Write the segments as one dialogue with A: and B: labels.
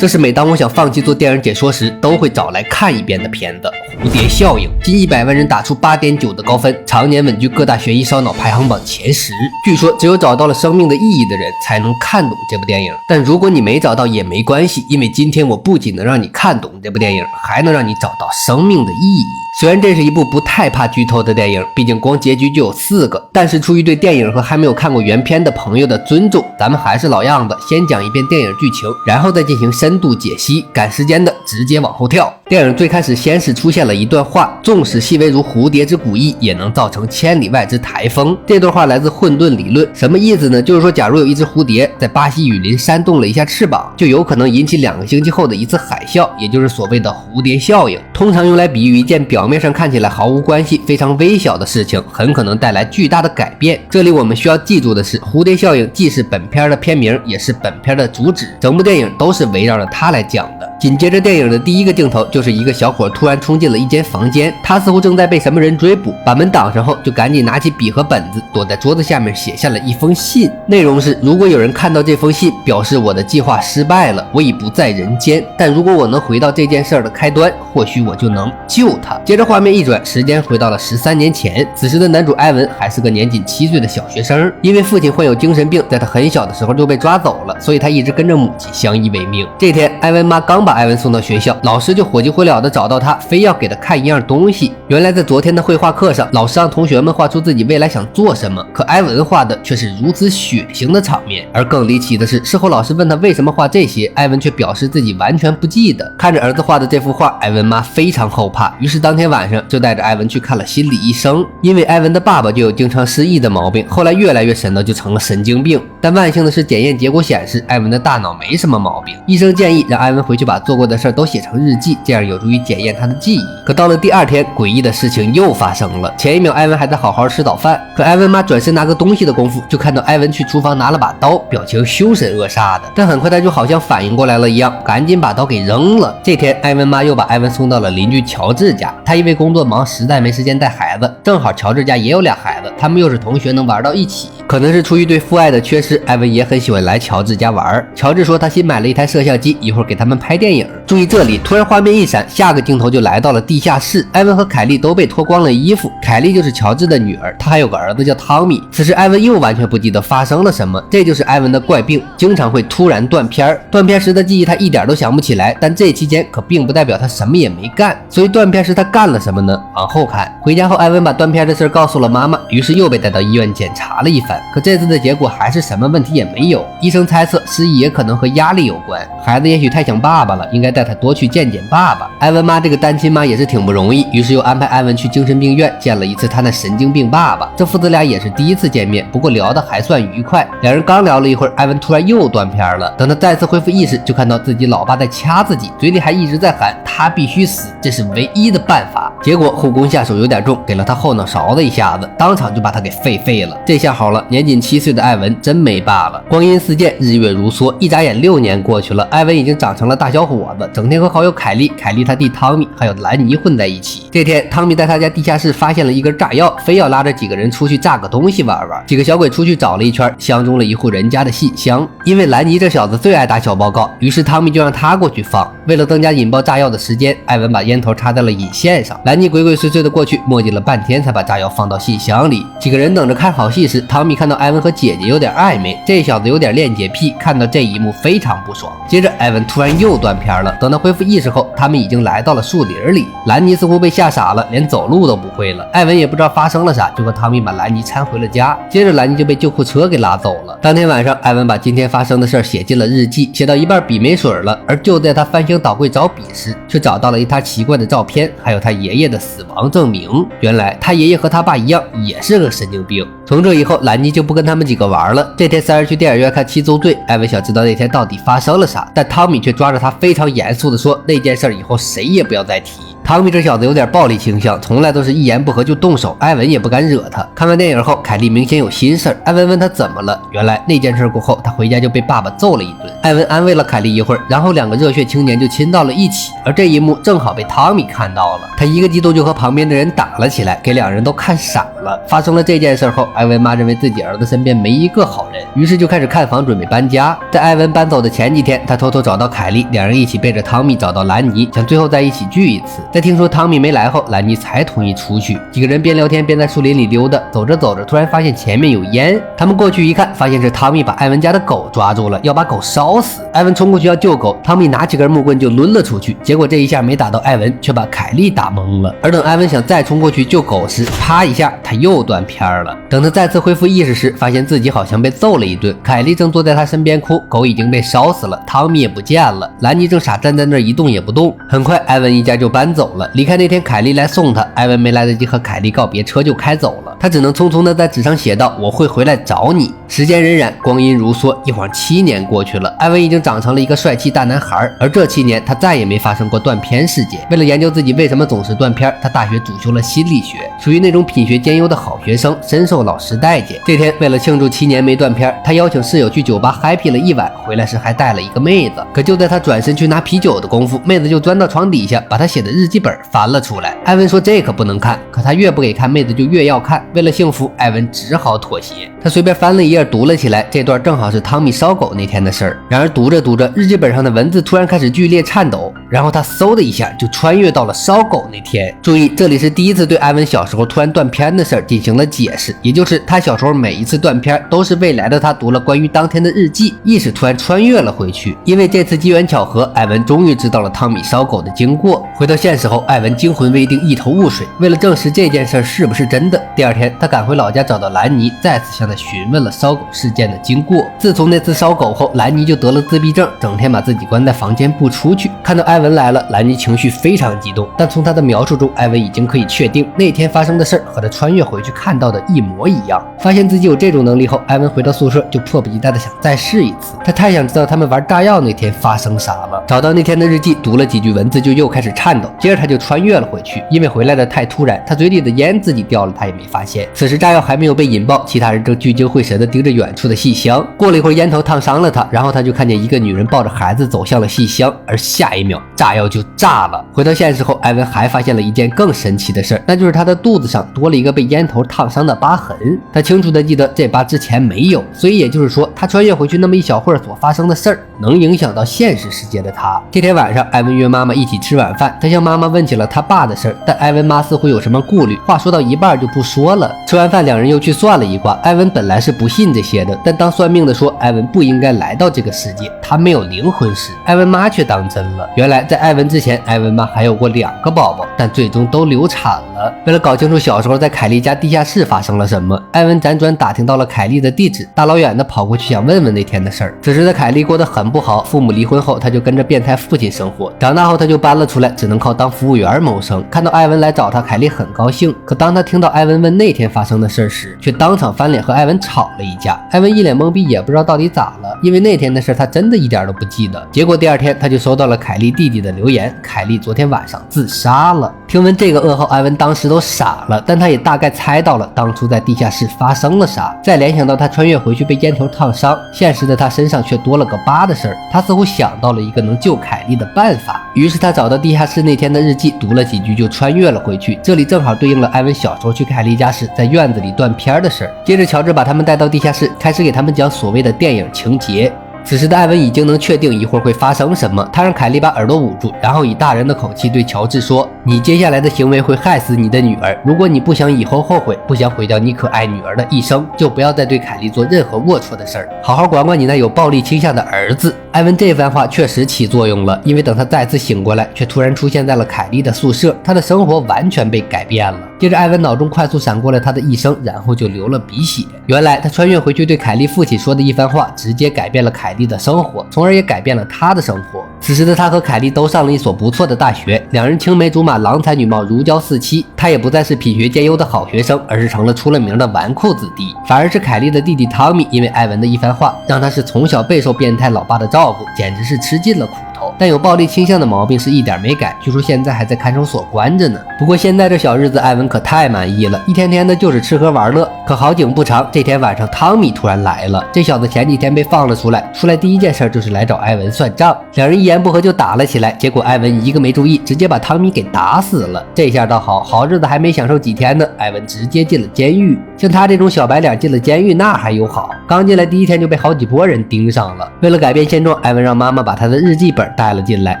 A: 这是每当我想放弃做电影解说时都会找来看一遍的片子《蝴蝶效应》，近100万人打出8.9的高分，常年稳居各大悬疑烧脑排行榜前10。据说只有找到了生命的意义的人才能看懂这部电影，但如果你没找到也没关系，因为今天我不仅能让你看懂这部电影，还能让你找到生命的意义。虽然这是一部不太怕剧透的电影，毕竟光结局就有4个，但是出于对电影和还没有看过原片的朋友的尊重，咱们还是老样子，先讲一遍电影剧情，然后再进行深度解析，赶时间的直接往后跳。电影最开始先是出现了一段话，纵使细微如蝴蝶之古意，也能造成千里外之台风。这段话来自混沌理论，什么意思呢？就是说假如有一只蝴蝶在巴西雨林扇动了一下翅膀，就有可能引起2个星期后的一次海啸，也就是所谓的蝴蝶效应，通常用来比喻一件表面上看起来毫无关系非常微小的事情，很可能带来巨大的改变。这里我们需要记住的是，蝴蝶效应既是本片的片名，也是本片的主旨，整部电影都是围绕着它来讲的。紧接着电影的第一个镜头就是一个小伙突然冲进了一间房间，他似乎正在被什么人追捕，把门挡上后就赶紧拿起笔和本子，躲在桌子下面写下了一封信，内容是：如果有人看到这封信，表示我的计划失败了，我已不在人间，但如果我能回到这件事的开端，或许我就能救他。接着画面一转，时间回到了13年前，此时的男主埃文还是个年仅7岁的小学生，因为父亲患有精神病，在他很小的时候就被抓走了，所以他一直跟着母亲相依为命。这天埃文妈刚把埃文送到学校，老师就火急火燎的找到他，非要给他看一样东西。原来在昨天的绘画课上，老师让同学们画出自己未来想做什么，可埃文画的却是如此血腥的场面。而更离奇的是，事后老师问他为什么画这些，埃文却表示自己完全不记得。看着儿子画的这幅画，埃文妈非常后怕，于是当天晚上就带着埃文去看了心理医生。因为埃文的爸爸就有经常失忆的毛病，后来越来越神的就成了神经病。但万幸的是，检验结果显示埃文的大脑没什么毛病。医生建议让埃文回去把做过的事儿都写成日记，这样有助于检验他的记忆。可到了第2天，诡异的事情又发生了。前一秒埃文还在好好吃早饭，可埃文妈转身拿个东西的功夫，就看到埃文去厨房拿了把刀，表情凶神恶煞的。但很快他就好像反应过来了一样，赶紧把刀给扔了。这天埃文妈又把埃文送到了邻居乔治家，他因为工作忙，实在没时间带孩子，正好乔治家也有俩孩子，他们又是同学，能玩到一起。可能是出于对父爱的缺失，埃文也很喜欢来乔治家玩。乔治说他新买了一台摄像机，一会儿给他们拍电影。注意这里，突然画面一闪，下个镜头就来到了地下室。埃文和凯莉都被脱光了衣服，凯莉就是乔治的女儿，她还有个儿子叫汤米。此时埃文又完全不记得发生了什么，这就是埃文的怪病，经常会突然断片。断片时的记忆他一点都想不起来，但这期间可并不代表他什么也没干，所以断片时他干了什么呢？往后看，回家后埃文把断片的事告诉了妈妈，于是又被带到医院检查了一番，可这次的结果还是什么问题也没有。医生猜测失忆也可能和压力有关，孩子也许太想爸爸了，应该带他多去见见爸爸。埃文妈这个单亲妈也是挺不容易，于是又安排埃文去精神病院见了一次他那神经病爸爸。这父子俩也是第一次见面，不过聊得还算愉快。两人刚聊了一会儿，埃文突然又断片了，等他再次恢复意识，就看到自己老爸在掐自己，嘴里还一直在喊他必须死，这是唯一的办法。结果护工下手有点重，给了他后脑勺子一下子，当场就把他给废了。这下好了，年仅7岁的埃文真没爸了。光阴似箭，日月如梭，一眨眼6年过去了，埃文已经长成了大小伙子，整天和好友凯莉他弟汤米还有兰尼混在一起。这天汤米在他家地下室发现了一根炸药，非要拉着几个人出去炸个东西玩玩。几个小鬼出去找了一圈，相中了一户人家的信箱，因为兰尼这小子最爱打小报告，于是汤米就让他过去放。为了增加引爆炸药的时间，埃文把烟头插在了引线上，兰尼鬼鬼祟祟的过去，磨叽了半天才把炸药放到信箱里。几个人等着看好戏时，汤米看到埃文和姐姐有点暧昧，这小子有点恋洁癖，看到这一幕非常不爽。接着埃文突然又断片了，等他恢复意识后，他们已经来到了树林里。兰尼似乎被吓傻了，连走路都不会了。埃文也不知道发生了啥，就和汤米把兰尼搀回了家。接着兰尼就被救护车给拉走了。当天晚上，埃文把今天发生的事写进了日记，写到一半笔没水了，而就在他翻箱倒柜找笔时，却找到了一沓奇怪的照片，还有他爷爷的死亡证明。原来他爷爷和他爸一样，也是个神经病。从这以后，兰尼就不跟他们几个玩了。这天3人去电影院看《七宗罪》，埃文想知道那天到底发生了啥，但汤米却抓着他非常严肃地说，那件事以后谁也不要再提。汤米这小子有点暴力倾向，从来都是一言不合就动手，埃文也不敢惹他。看完电影后，凯莉明显有心事儿，埃文问他怎么了，原来那件事过后，他回家就被爸爸揍了一顿。埃文安慰了凯莉一会儿，然后2个热血青年就亲到了一起，而这一幕正好被汤米看到了，他一个激动就和旁边的人打了起来，给2人都看傻了。发生了这件事后，艾文妈认为自己儿子身边没一个好人，于是就开始看房准备搬家。在艾文搬走的前几天，他偷偷找到凯莉，两人一起背着汤米找到兰尼，想最后再一起聚一次。在听说汤米没来后，兰尼才同意出去。几个人边聊天边在树林里溜达，走着走着突然发现前面有烟，他们过去一看，发现是汤米把艾文家的狗抓住了，要把狗烧死。艾文冲过去要救狗，汤米拿起根木棍就抡了出去，结果这一下没打到艾文，却把凯莉打懵了。而等艾文想再冲过去救狗时，啪一下他又断片了。等他再次恢复意识时，发现自己好像被揍了一顿。凯莉正坐在他身边哭，狗已经被烧死了，汤米也不见了，兰尼正傻站在那儿一动也不动。很快艾文一家就搬走了。离开那天凯莉来送他，艾文没来得及和凯莉告别，车就开走了。他只能匆匆的在纸上写道：我会回来找你。时间荏苒，光阴如梭，一晃7年过去了，艾文已经长成了一个帅气大男孩。而这7年他再也没发生过断片事件。为了研究自己为什么总是断片，他大学主修了心理学，属于那种品学兼优的好学生，深受老师待见。这天为了庆祝7年没断片，他邀请室友去酒吧 happy 了一晚，回来时还带了一个妹子。可就在他转身去拿啤酒的功夫，妹子就钻到床底下，把他写的日记本翻了出来。艾文说这可不能看，可他越不给看，妹子就越要看。为了幸福，艾文只好妥协。他随便翻了一页读了起来，这段正好是汤米烧狗那天的事儿。然而读着读着，日记本上的文字突然开始剧烈颤抖，然后他嗖的一下就穿越到了烧狗那天。注意，这里是第一次对艾文小时候突然断片的事儿进行了解释，也就是他小时候每一次断片都是未来的他读了关于当天的日记，意识突然穿越了回去。因为这次机缘巧合，艾文终于知道了汤米烧狗的经过。回到现实后，艾文惊魂未定，一头雾水。为了证实这件事是不是真的，第二天他赶回老家找到兰尼，再次向他询问了烧狗事件的经过。自从那次烧狗后，兰尼就得了自闭症，整天把自己关在房间不出去。看到艾文来了，兰尼情绪非常激动，但从他的描述中，艾文已经可以确定那天发生的事和他穿越回去看到的一模一样。发现自己有这种能力后，艾文回到宿舍就迫不及待的想再试一次。他太想知道他们玩炸药那天发生啥了。找到那天的日记，读了几句文字就又开始颤抖，接着他就穿越了回去。因为回来的太突然，他嘴里的烟自己掉了，他也没发现。此时炸药还没有被引爆，其他人正聚精会神地盯着远处的细箱。过了一会儿，烟头烫伤了他，然后他就看见一个女人抱着孩子走向了细箱，而下一秒炸药就炸了。回到现实后，艾文还发现了一件更神奇的事，那就是他的肚子上多了一个被烟头烫伤的疤痕。他清楚地记得这疤之前没有，所以也就是说，他穿越回去那么一小会儿所发生的事儿，能影响到现实世界的他。这天晚上，艾文约妈妈一起吃晚饭，他向妈妈问起了他爸的事儿，但艾文妈似乎有什么顾虑，话说到一半就不说了。吃完饭，两人又去算了一卦。艾文本来是不信这些的，但当算命的说艾文不应该来到这个世界，他没有灵魂时，艾文妈却当真了。原来在艾文之前，艾文妈还有过2个宝宝，但最终都流产了。为了搞清楚小时候在凯莉家地下室发生了什么，艾文辗转打听到了凯莉的地址，大老远的跑过去想问问那天的事儿。此时的凯莉过得很不好，父母离婚后，他就跟着变态父亲生活。长大后他就搬了出来，只能靠当服务员谋生。看到艾文来找他，凯莉很高兴。可当他听到艾文问那天发生的事时，却当场翻脸和艾文吵了一架。艾文一脸懵逼，也不知道到底咋了，因为那天的事他真的一点都不记得。结果第二天他就收到了凯莉弟弟的留言，凯莉昨天晚上自杀了。听闻这个噩耗，艾文当时都傻了，但他也大概猜到了当初在地下室发生了啥。再联想到他穿越回去被烟头烫伤，现实的他身上却多了个疤的事儿，他似乎想到了一个能救凯莉的办法。于是他找到地下室那天的日记，读了几句就穿越了回去。这里正好对应了艾文小时候去凯莉家时在院子里断片的事儿。接着乔治把他们带到地下室，开始给他们讲所谓的电影情节。此时的艾文已经能确定一会儿会发生什么，他让凯莉把耳朵捂住，然后以大人的口气对乔治说：你接下来的行为会害死你的女儿，如果你不想以后后悔，不想毁掉你可爱女儿的一生，就不要再对凯莉做任何龌龊的事儿，好好管管你那有暴力倾向的儿子。艾文这番话确实起作用了，因为等他再次醒过来，却突然出现在了凯莉的宿舍，他的生活完全被改变了。接着艾文脑中快速闪过了他的一生，然后就流了鼻血。原来他穿越回去对凯莉父亲说的一番话，直接改变了凯莉的生活，从而也改变了他的生活。此时的他和凯莉都上了一所不错的大学，两人青梅竹马，郎才女貌，如胶似漆。他也不再是品学兼优的好学生，而是成了出了名的纨绔子弟。反而是凯莉的弟弟汤米，因为艾文的一番话，让他是从小备受变态老爸的照顾，简直是吃尽了苦头。但有暴力倾向的毛病是一点没改，据说现在还在看守所关着呢。不过现在这小日子，艾文可太满意了，一天天的就是吃喝玩乐。可好景不长，这天晚上汤米突然来了。这小子前几天被放了出来，第一件事就是来找艾文算账，两人一言不合就打了起来。结果艾文一个没注意，直接把汤米给打死了。这下倒好，好日子还没享受几天呢，艾文直接进了监狱。像他这种小白脸进了监狱那还有好，刚进来第一天就被好几波人盯上了。为了改变现状，艾文让妈妈把他的日记本带了进来，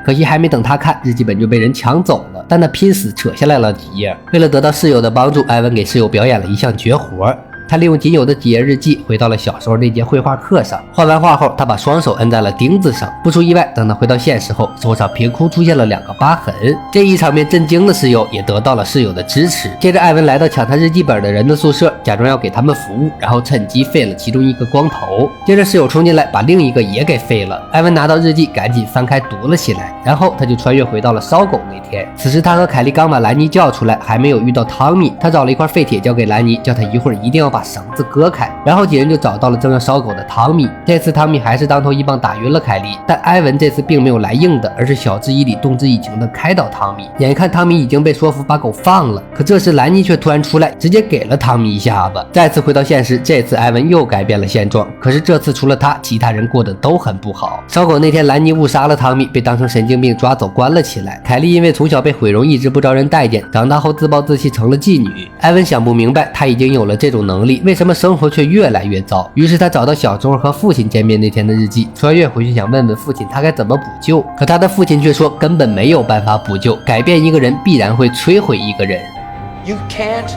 A: 可惜还没等他看，日记本就被人抢走了。但他拼死扯下来了几页。为了得到室友的帮助，艾文给室友表演了一项绝活。他利用仅有的几页日记回到了小时候那节绘画课上，画完画后，他把双手摁在了钉子上。不出意外，等他回到现实后，手上凭空出现了2个疤痕。这一场面震惊了室友，也得到了室友的支持。接着，艾文来到抢他日记本的人的宿舍，假装要给他们服务，然后趁机废了其中一个光头。接着，室友冲进来，把另一个也给废了。艾文拿到日记，赶紧翻开读了起来，然后他就穿越回到了烧狗那天。此时，他和凯莉刚把兰妮叫出来，还没有遇到汤米。他找了一块废铁交给兰妮，叫他一会儿一定要把绳子割开，然后几人就找到了正要烧狗的汤米。这次汤米还是当头一棒打晕了凯莉，但艾文这次并没有来硬的，而是晓之以理动之以情的开导汤米。眼看汤米已经被说服把狗放了，可这时兰妮却突然出来，直接给了汤米一下子。再次回到现实，这次艾文又改变了现状，可是这次除了他，其他人过得都很不好。烧狗那天，兰妮误杀了汤米，被当成神经病抓走关了起来。凯莉因为从小被毁容，一直不招人待见，长大后自暴自弃成了妓女。艾文想不明白，他已经有了这种能力，为什么生活却越来越糟。于是他找到小时候和父亲见面那天的日记，穿越回去想问问父亲他该怎么补救，可他的父亲却说根本没有办法补救，改变一个人必然会摧毁一个人。
B: You can't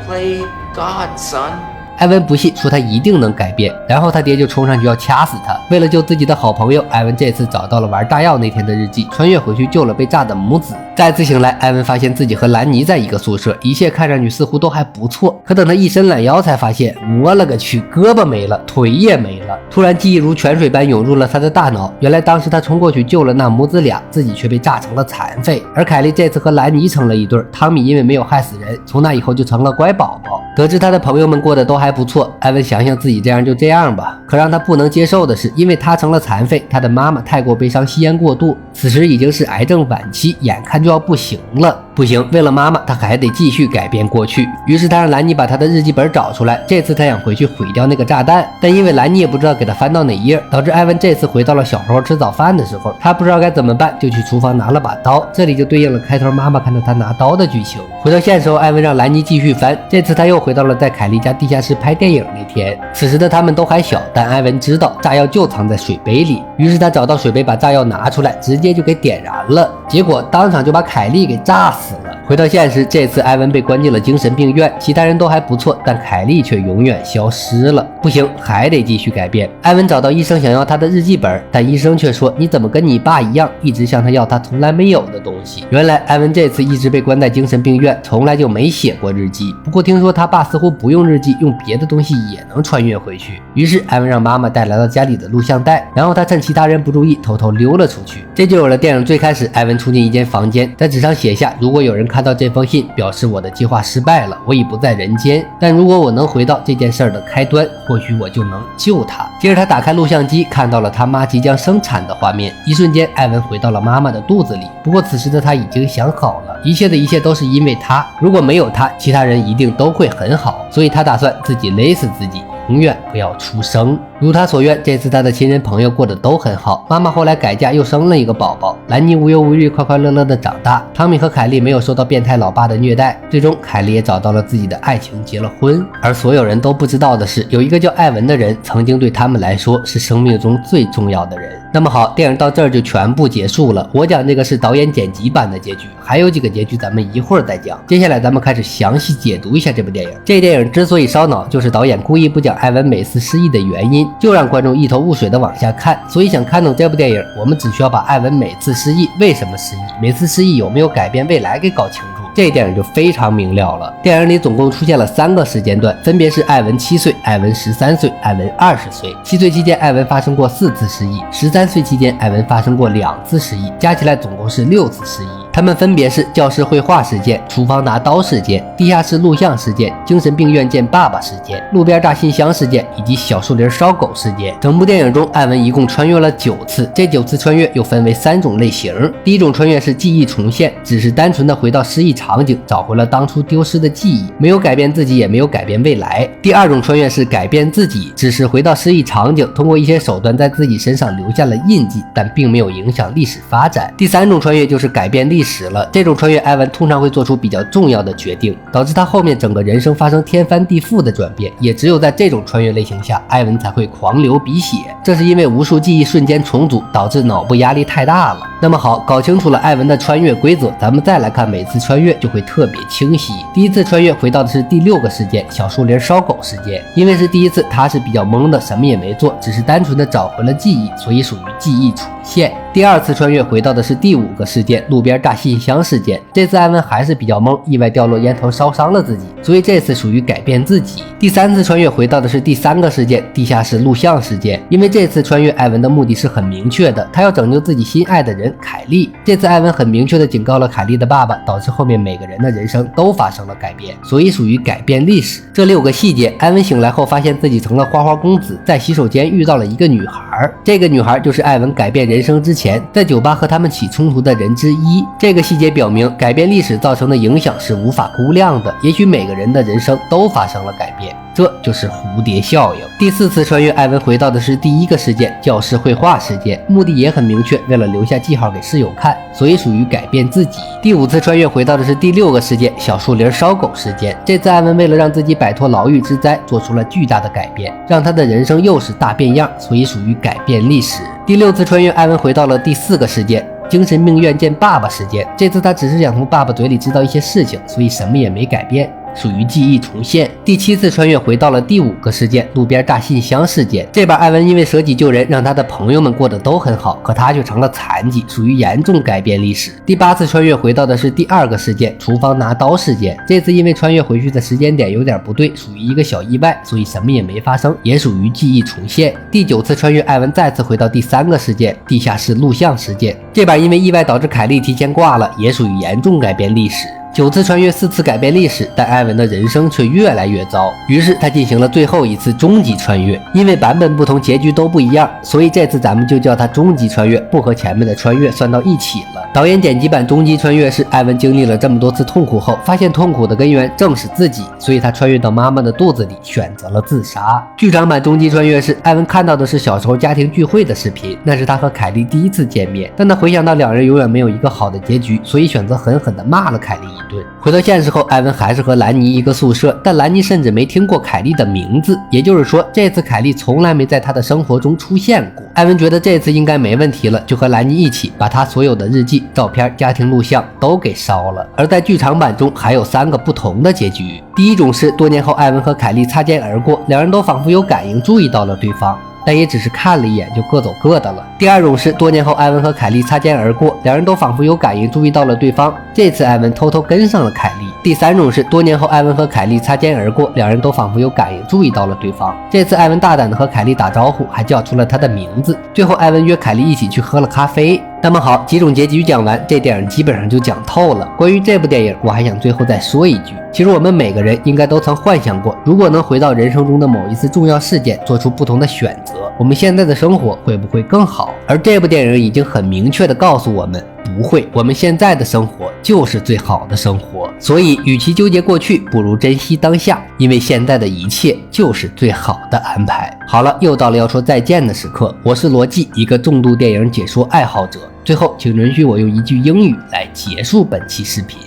B: play God, son.
A: 艾文不信，说他一定能改变，然后他爹就冲上去要掐死他。为了救自己的好朋友，艾文这次找到了玩炸药那天的日记，穿越回去救了被炸的母子。再次醒来，艾文发现自己和兰妮在一个宿舍，一切看上去似乎都还不错。可等他一伸懒腰，才发现我勒个去，胳膊没了，腿也没了。突然记忆如泉水般涌入了他的大脑，原来当时他冲过去救了那母子俩，自己却被炸成了残废。而凯莉这次和兰妮成了一对，汤米因为没有害死人，从那以后就成了乖宝宝。得知他的朋友们过得都还不错，艾文想想自己这样就这样吧。可让他不能接受的是，因为他成了残废，他的妈妈太过悲伤，吸烟过度，此时已经是癌症晚期，眼看就要不行了。不行，为了妈妈，他还得继续改变过去。于是他让兰妮把他的日记本找出来，这次他想回去毁掉那个炸弹，但因为兰妮也不知道给他翻到哪页，导致艾文这次回到了小时候吃早饭的时候，他不知道该怎么办，就去厨房拿了把刀。这里就对应了开头妈妈看到他拿刀的剧情。回到现实后，艾文让兰妮继续翻，这次他又回到了在凯莉家地下室拍电影那天。此时的他们都还小，但艾文知道炸药就藏在水杯里，于是他找到水杯，把炸药拿出来，直接就给点燃了，结果当场就把凯莉给炸死了。回到现实，这次艾文被关进了精神病院，其他人都还不错，但凯莉却永远消失了。不行，还得继续改变。艾文找到医生想要他的日记本，但医生却说你怎么跟你爸一样，一直向他要他从来没有的东西。原来艾文这次一直被关在精神病院，从来就没写过日记。不过听说他爸似乎不用日记，用别的东西也能穿越回去。于是艾文让妈妈带来了家里的录像带，然后他趁其他人不注意偷偷溜了出去。这就有了电影最开始艾文冲进一间房间，在纸上写下如果有人看到这封信，表示我的计划失败了，我已不在人间，但如果我能回到这件事的开端，或许我就能救他。接着他打开录像机，看到了他妈即将生产的画面，一瞬间艾文回到了妈妈的肚子里。不过此时的他已经想好了，一切的一切都是因为他，如果没有他，其他人一定都会很好，所以他打算自己勒死自己，永远不要出生。如他所愿，这次他的亲人朋友过得都很好。妈妈后来改嫁，又生了一个宝宝。兰妮无忧无虑，快快乐乐的长大。汤米和凯莉没有受到变态老爸的虐待，最终凯莉也找到了自己的爱情，结了婚。而所有人都不知道的是，有一个叫艾文的人，曾经对他们来说是生命中最重要的人。那么好，电影到这儿就全部结束了。我讲这个是导演剪辑版的结局，还有几个结局咱们一会儿再讲。接下来咱们开始详细解读一下这部电影。这电影之所以烧脑，就是导演故意不讲艾文每次失忆的原因，就让观众一头雾水的往下看。所以想看懂这部电影，我们只需要把艾文每次失忆为什么失忆，每次失忆有没有改变未来给搞清楚，这电影就非常明了了。电影里总共出现了3个时间段，分别是艾文7岁、艾文13岁、艾文20岁。7岁期间艾文发生过4次失忆，13岁期间艾文发生过2次失忆，加起来总共是6次失忆。他们分别是教室绘画事件、厨房拿刀事件、地下室录像事件、精神病院见爸爸事件、路边炸信箱事件以及小树林烧狗事件。整部电影中，艾文一共穿越了9次，这9次穿越又分为3种类型。第一种穿越是记忆重现，只是单纯的回到失忆场景，找回了当初丢失的记忆，没有改变自己，也没有改变未来。第二种穿越是改变自己，只是回到失忆场景，通过一些手段在自己身上留下了印记，但并没有影响历史发展。第三种穿越就是改变历史了，这种穿越艾文通常会做出比较重要的决定，导致他后面整个人生发生天翻地覆的转变。也只有在这种穿越类型下，艾文才会狂流鼻血，这是因为无数记忆瞬间重组，导致脑部压力太大了。那么好，搞清楚了艾文的穿越规则，咱们再来看每次穿越就会特别清晰。第一次穿越回到的是第6个事件，小树林烧狗事件。因为是第一次，他是比较懵的，什么也没做，只是单纯的找回了记忆，所以属于记忆重现。第二次穿越回到的是第5个事件，路边炸信箱事件。这次艾文还是比较懵，意外掉落烟头烧伤了自己，所以这次属于改变自己。第三次穿越回到的是第3个事件，地下室录像事件。因为这次穿越艾文的目的是很明确的，他要拯救自己心爱的人凯莉。这次艾文很明确的警告了凯莉的爸爸，导致后面每个人的人生都发生了改变，所以属于改变历史。这6个细节，艾文醒来后发现自己成了花花公子，在洗手间遇到了一个女孩，这个女孩就是艾文改变人生之前在酒吧和他们起冲突的人之一。这个细节表明，改变历史造成的影响是无法估量的，也许每个人的人生都发生了改变，这就是蝴蝶效应。第4次穿越，艾文回到的是第1个事件，教室绘画事件，目的也很明确，为了留下记号给室友看，所以属于改变自己。第5次穿越回到的是第6个事件，小树林烧狗事件。这次艾文为了让自己摆脱牢狱之灾，做出了巨大的改变，让他的人生又是大变样，所以属于改变历史。第6次穿越，艾文回到了第4个事件，精神病院见爸爸事件。这次他只是想从爸爸嘴里知道一些事情，所以什么也没改变，属于记忆重现。第7次穿越回到了第5个事件，路边炸信箱事件。这边艾文因为舍己救人，让他的朋友们过得都很好，可他却成了残疾，属于严重改变历史。第8次穿越回到的是第2个事件，厨房拿刀事件。这次因为穿越回去的时间点有点不对，属于一个小意外，所以什么也没发生，也属于记忆重现。第9次穿越，艾文再次回到第3个事件，地下室录像事件。这边因为意外导致凯莉提前挂了，也属于严重改变历史。9次穿越，4次改变历史，但艾文的人生却越来越糟。于是他进行了最后一次终极穿越，因为版本不同，结局都不一样，所以这次咱们就叫它终极穿越，不和前面的穿越算到一起了。导演剪辑版终极穿越是艾文经历了这么多次痛苦后，发现痛苦的根源正是自己，所以他穿越到妈妈的肚子里，选择了自杀。剧场版终极穿越是艾文看到的是小时候家庭聚会的视频，那是他和凯莉第1次见面，但他回想到两人永远没有一个好的结局，所以选择狠狠地骂了凯莉一顿。回到现实后，艾文还是和兰妮一个宿舍，但兰妮甚至没听过凯莉的名字，也就是说这次凯莉从来没在他的生活中出现过。艾文觉得这次应该没问题了，就和兰妮一起把他所有的日记、照片、家庭录像都给烧了。而在剧场版中还有3个不同的结局。第一种是多年后艾文和凯莉擦肩而过，两人都仿佛有感应注意到了对方，但也只是看了一眼就各走各的了。第二种是多年后艾文和凯莉擦肩而过，两人都仿佛有感应注意到了对方，这次艾文偷偷跟上了凯莉。第三种是多年后艾文和凯莉擦肩而过，两人都仿佛有感应注意到了对方，这次艾文大胆的和凯莉打招呼，还叫出了她的名字。最后艾文约凯莉一起去喝了咖啡。那么好，几种结局讲完，这电影基本上就讲透了。关于这部电影，我还想最后再说一句，其实我们每个人应该都曾幻想过，如果能回到人生中的某一次重要事件，做出不同的选择，我们现在的生活会不会更好？而这部电影已经很明确地告诉我们，不会，我们现在的生活就是最好的生活。所以与其纠结过去，不如珍惜当下，因为现在的一切就是最好的安排。好了，又到了要说再见的时刻，我是罗辑，一个重度电影解说爱好者。最后请允许我用一句英语来结束本期视频，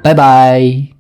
A: 拜拜。